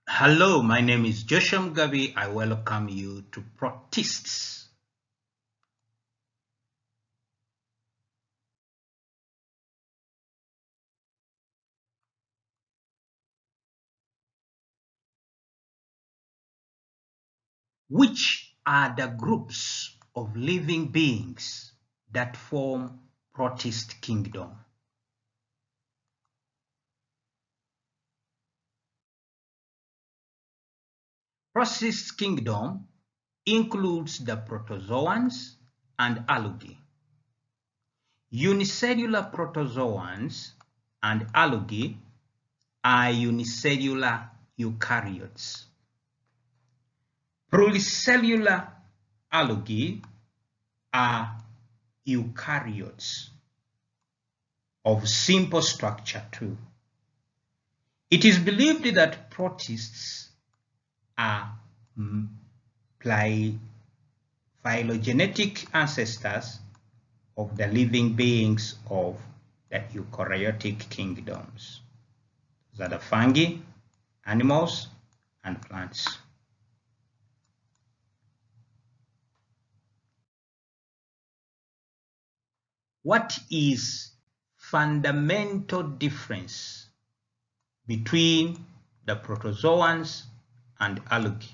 Hello, my name is Joshua Mugabi. I welcome you to Protists. Which are the groups of living beings that form Protist kingdom? Protist kingdom includes the protozoans and algae. Unicellular protozoans and algae are unicellular eukaryotes. Pluricellular algae are eukaryotes of simple structure too. It is believed that protists are phylogenetic ancestors of the living beings of the eukaryotic kingdoms. Those are the fungi, animals, and plants. What is fundamental difference between the protozoans and algae?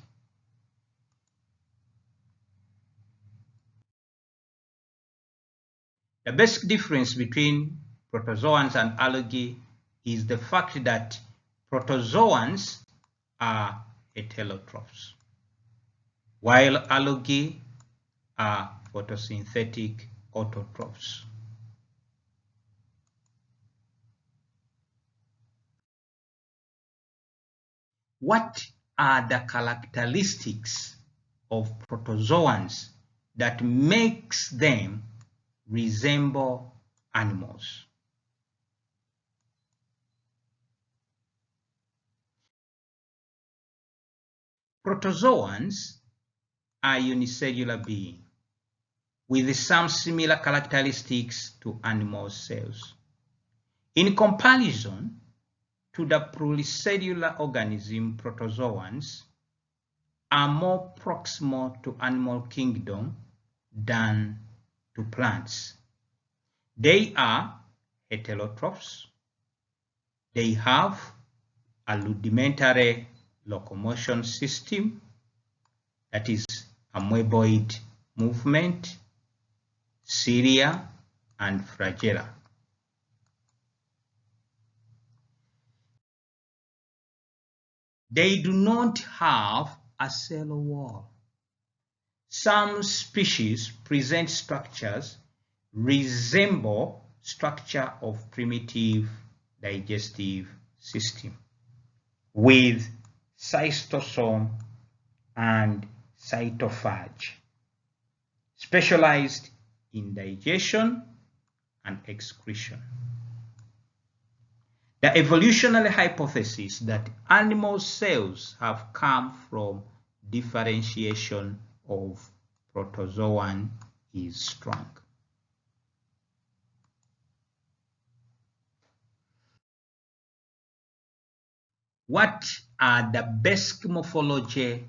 The basic difference between protozoans and algae is the fact that protozoans are heterotrophs, while algae are photosynthetic autotrophs. What are the characteristics of protozoans that makes them resemble animals? Protozoans are unicellular beings with some similar characteristics to animal cells. In comparison to the pluricellular organism, protozoans are more proximal to animal kingdom than to plants. They are heterotrophs. They have a rudimentary locomotion system, that is amoeboid movement, cilia, and flagella. They do not have a cell wall. Some species present structures resemble structure of primitive digestive system with cystosome and cytophage, specialized in digestion and excretion. The evolutionary hypothesis that animal cells have come from differentiation of protozoan is strong. What are the basic morphology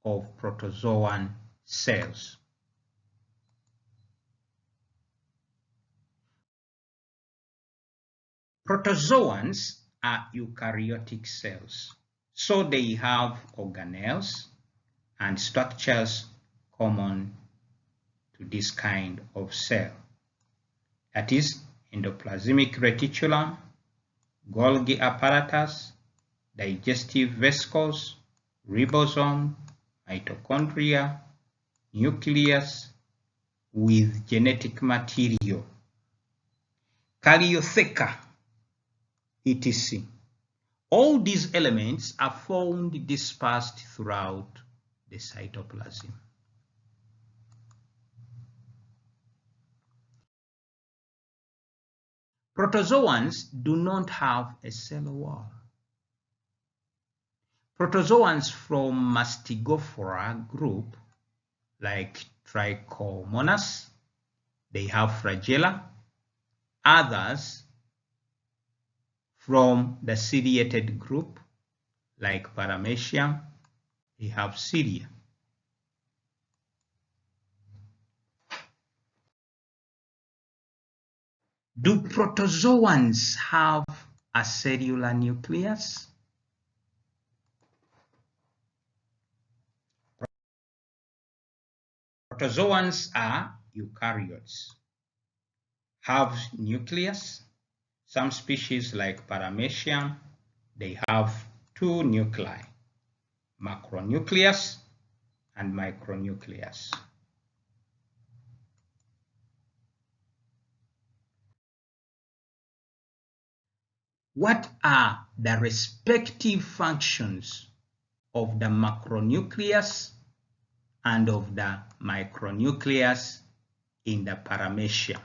of protozoan cells? Protozoans are eukaryotic cells, so they have organelles and structures common to this kind of cell. That is endoplasmic reticulum, Golgi apparatus, digestive vesicles, ribosome, mitochondria, nucleus with genetic material, karyotheca, etc. All these elements are found dispersed throughout the cytoplasm. Protozoans do not have a cell wall. Protozoans from Mastigophora group, like Trichomonas, they have flagella. Others from the ciliated group, like paramecium, they have cilia. Do protozoans have a cellular nucleus? Protozoans are eukaryotes, have nucleus. Some species like paramecium, they have two nuclei, macronucleus and micronucleus. What are the respective functions of the macronucleus and of the micronucleus in the paramecium?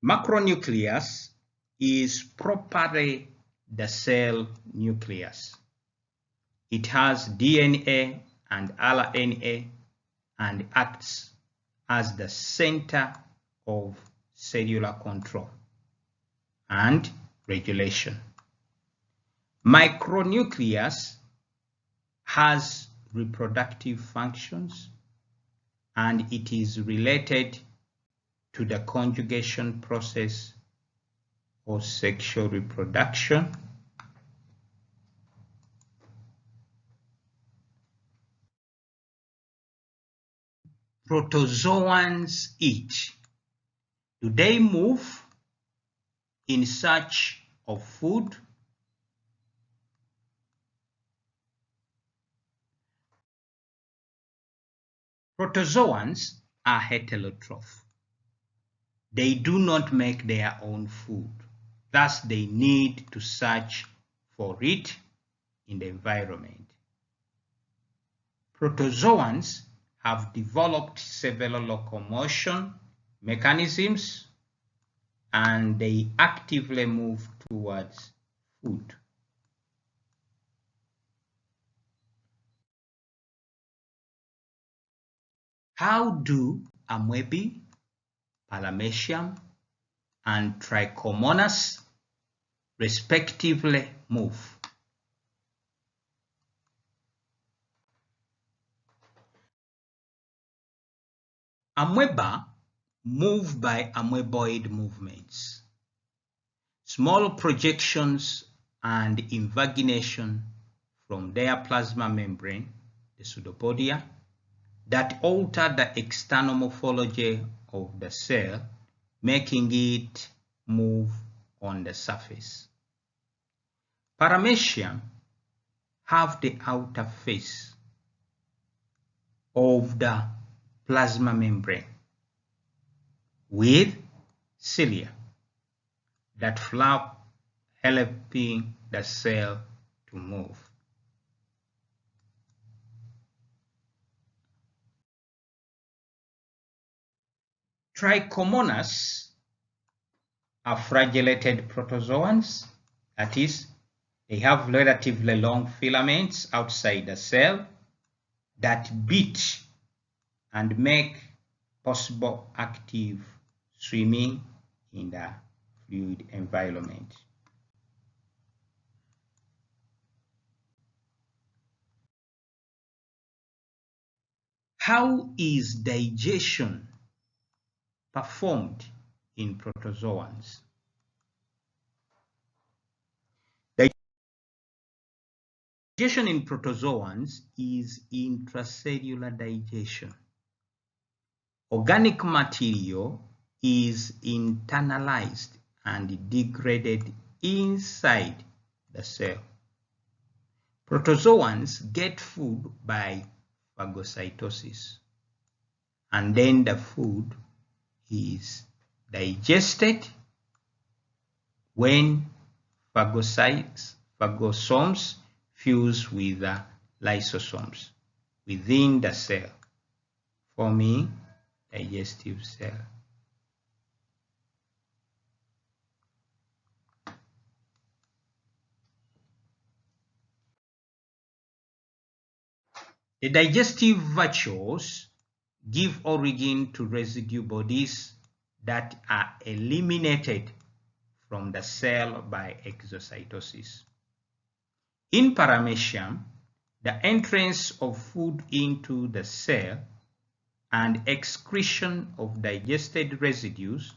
Macronucleus is properly the cell nucleus. It has DNA and RNA and acts as the center of cellular control and regulation. Micronucleus has reproductive functions and it is related to the conjugation process or sexual reproduction. Protozoans eat. Do they move in search of food? Protozoans are heterotroph. They do not make their own food. Thus, they need to search for it in the environment. Protozoans have developed several locomotion mechanisms and they actively move towards food. How do amoebae, paramecium, and trichomonas respectively move? Amoeba move by amoeboid movements, small projections and invagination from their plasma membrane, the pseudopodia, that alter the external morphology of the cell, making it move on the surface. Paramecium have the outer face of the plasma membrane with cilia that flap, helping the cell to move. Trichomonas are flagellated protozoans, that is, they have relatively long filaments outside the cell that beat and make possible active swimming in the fluid environment. How is digestion performed in protozoans? Digestion in protozoans is intracellular digestion. Organic material is internalized and degraded inside the cell. Protozoans get food by phagocytosis, and then the food is digested when phagosomes fuse with the lysosomes within the cell, forming digestive cell. The digestive virtues give origin to residue bodies that are eliminated from the cell by exocytosis. In paramecium, the entrance of food into the cell and excretion of digested residues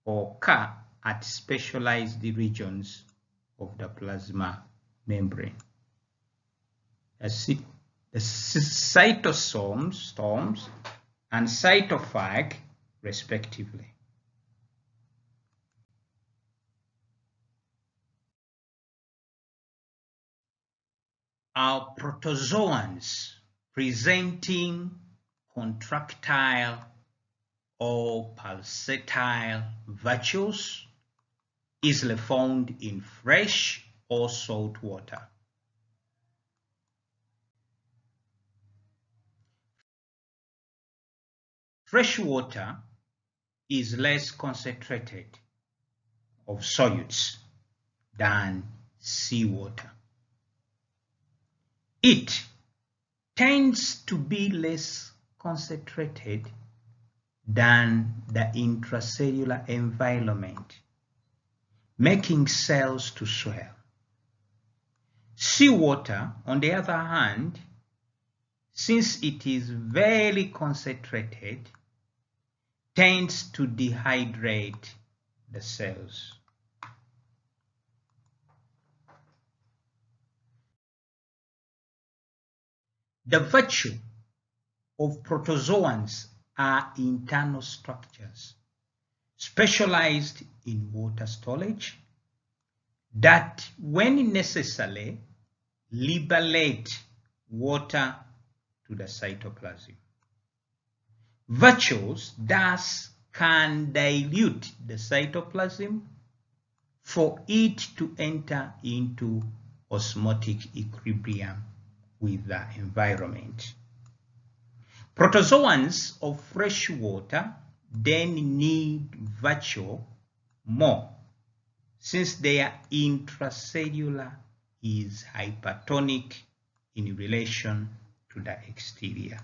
occur at specialized regions of the plasma membrane. The cytosomes and cytophage, respectively. Are protozoans presenting contractile or pulsatile vacuoles, easily found in fresh or salt water. Fresh water is less concentrated of solutes than seawater. It tends to be less concentrated than the intracellular environment, making cells to swell. Seawater, on the other hand, since it is very concentrated, tends to dehydrate the cells. The virtue of protozoans are internal structures specialized in water storage that, when necessary, liberate water to the cytoplasm. Vacuoles thus can dilute the cytoplasm for it to enter into osmotic equilibrium with the environment. Protozoans of fresh water then need vacuole more, since their intracellular is hypertonic in relation to the exterior.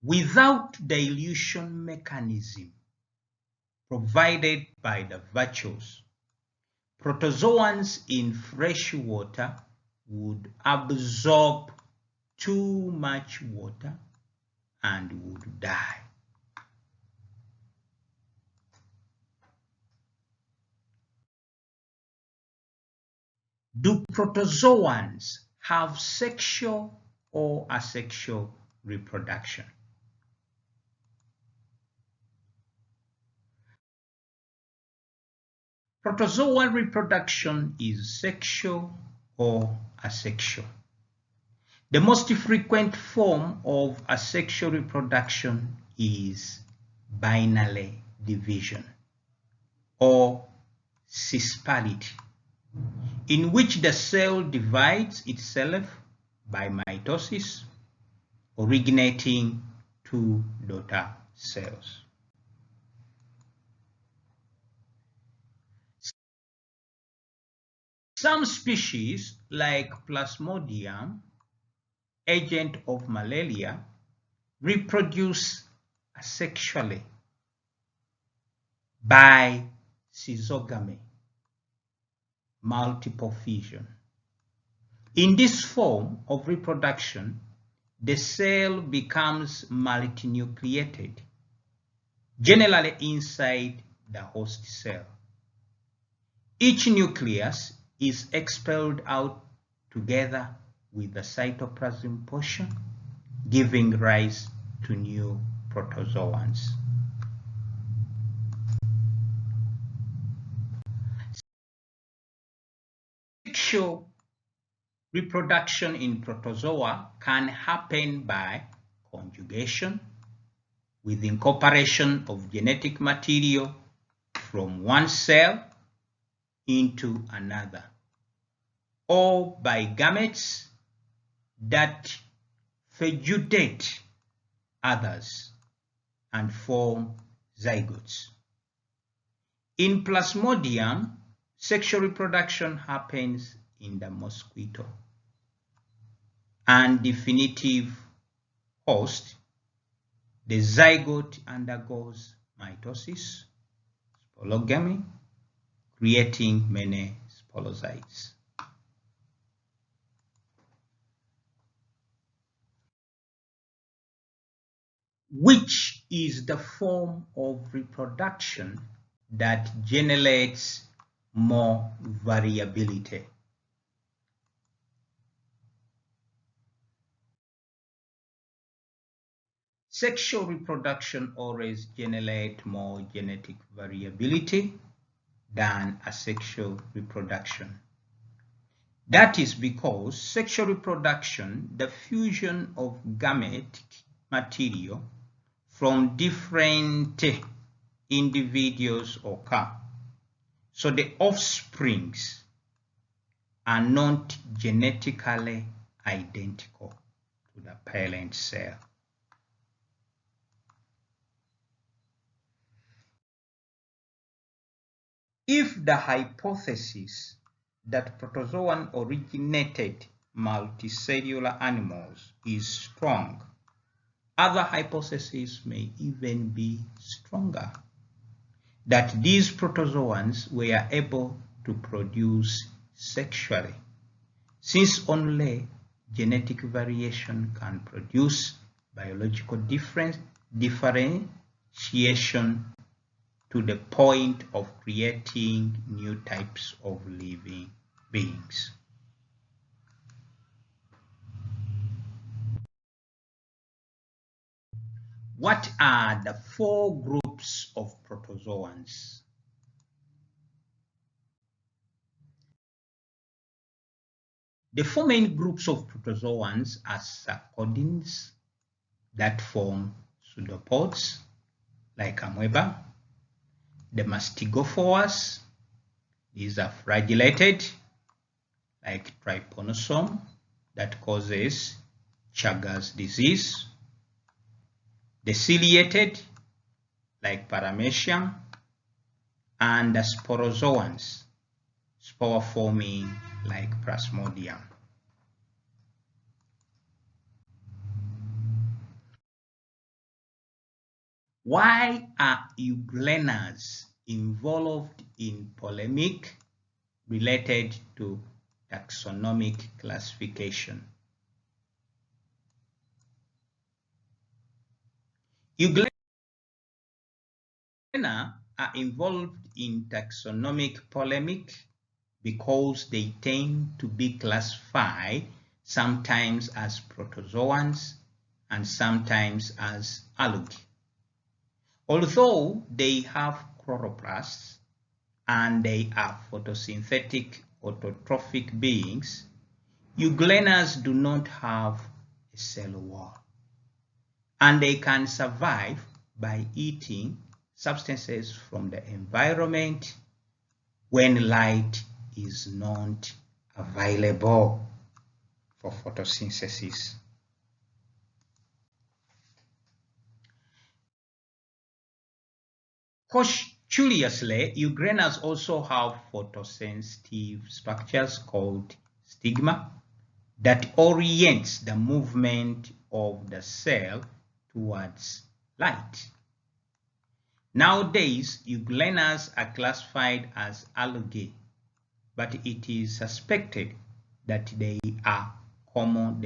Without dilution mechanism provided by the vacuoles, protozoans in fresh water would absorb too much water and would die. Do protozoans have sexual or asexual reproduction? Protozoal reproduction is sexual or asexual. The most frequent form of asexual reproduction is binary division or cisparity, in which the cell divides itself by mitosis, originating two daughter cells. Some species, like Plasmodium, agent of malaria, reproduce asexually by schizogamy, multiple fission. In this form of reproduction, the cell becomes multinucleated, generally inside the host cell. Each nucleus is expelled out together with the cytoplasm portion, giving rise to new protozoans. Sexual reproduction in protozoa can happen by conjugation, with incorporation of genetic material from one cell into another, or by gametes that feudate others and form zygotes. In Plasmodium, sexual reproduction happens in the mosquito. and definitive host, the zygote undergoes mitosis, sporogamy, creating many sporozoites. Which is the form of reproduction that generates more variability? Sexual reproduction always generates more genetic variability than asexual reproduction. That is because sexual reproduction, the fusion of gametic material from different individuals occur. So the offsprings are not genetically identical to the parent cell. If the hypothesis that protozoan originated multicellular animals is strong, other hypotheses may even be stronger, that these protozoans were able to produce sexually, since only genetic variation can produce biological differentiation to the point of creating new types of living beings. What are the 4 groups of protozoans? The 4 main groups of protozoans are sarcodines that form pseudopods like amoeba, the mastigophores, these are flagellated like trypanosome that causes Chagas disease, the ciliated like paramecium, and the sporozoans, spore forming like plasmodium. Why are euglenas involved in polemic related to taxonomic classification? Euglena are involved in taxonomic polemic because they tend to be classified sometimes as protozoans and sometimes as algae. Although they have chloroplasts and they are photosynthetic autotrophic beings, euglenas do not have a cell wall, and they can survive by eating substances from the environment when light is not available for photosynthesis. Curiously, euglenas also have photosensitive structures called stigma that orients the movement of the cell towards light. Nowadays, euglenas are classified as algae, but it is suspected that they are common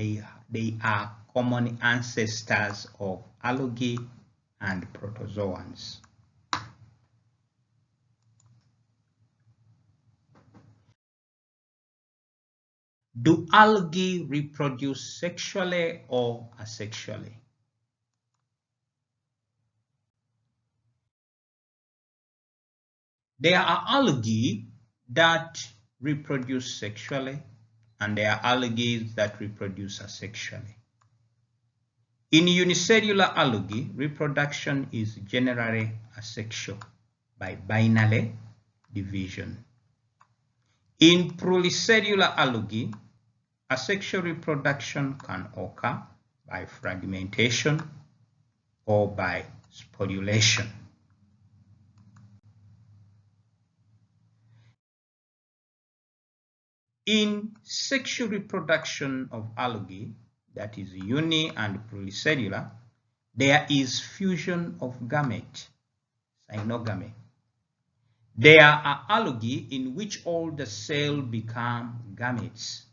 ancestors of algae and protozoans. Do algae reproduce sexually or asexually? There are algae that reproduce sexually, and there are algae that reproduce asexually. In unicellular algae, reproduction is generally asexual by binary division. In pluricellular algae, asexual reproduction can occur by fragmentation or by sporulation. In sexual reproduction of algae, that is uni and pluricellular, there is fusion of gamete, synogamy. There are algae in which all the cells become gametes,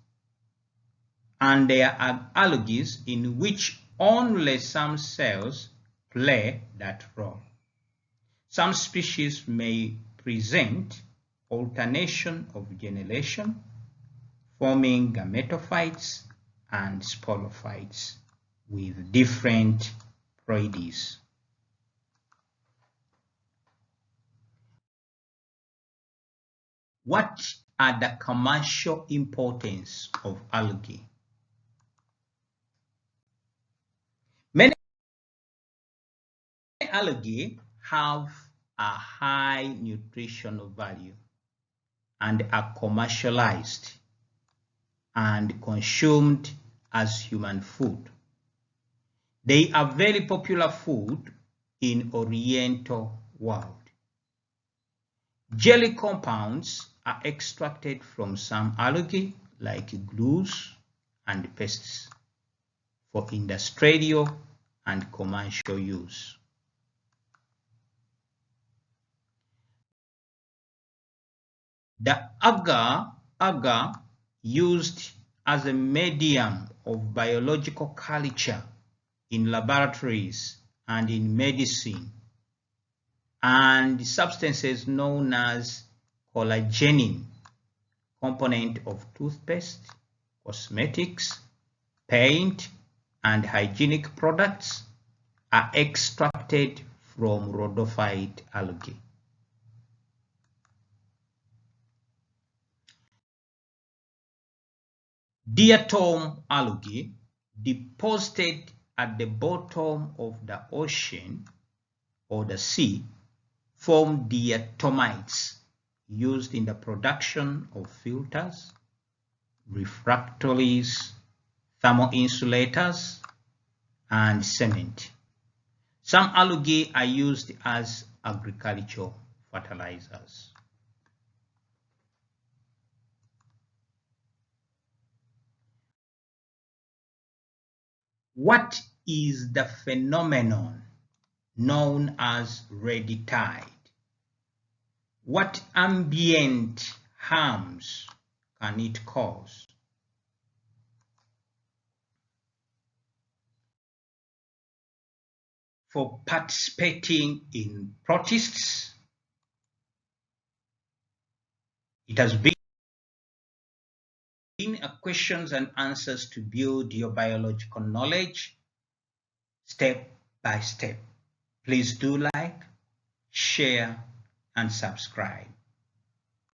and there are algae in which only some cells play that role. Some species may present alternation of generation, forming gametophytes and sporophytes with different protists. What are the commercial importance of algae? Many algae have a high nutritional value and are commercialized and consumed as human food. They are very popular food in Oriental world. Jelly compounds are extracted from some algae like glues and pastes for industrial and commercial use. The agar used as a medium of biological culture in laboratories and in medicine, and substances known as collagenin, component of toothpaste, cosmetics, paint, and hygienic products, are extracted from rhodophyte algae. Diatom algae deposited at the bottom of the ocean or the sea form diatomites used in the production of filters, refractories, thermoinsulators, and cement. Some algae are used as agricultural fertilizers. What is the phenomenon known as red tide? What ambient harms can it cause? For participating in protists, it has been a questions and answers to build your biological knowledge step by step. Please do like, share, and subscribe.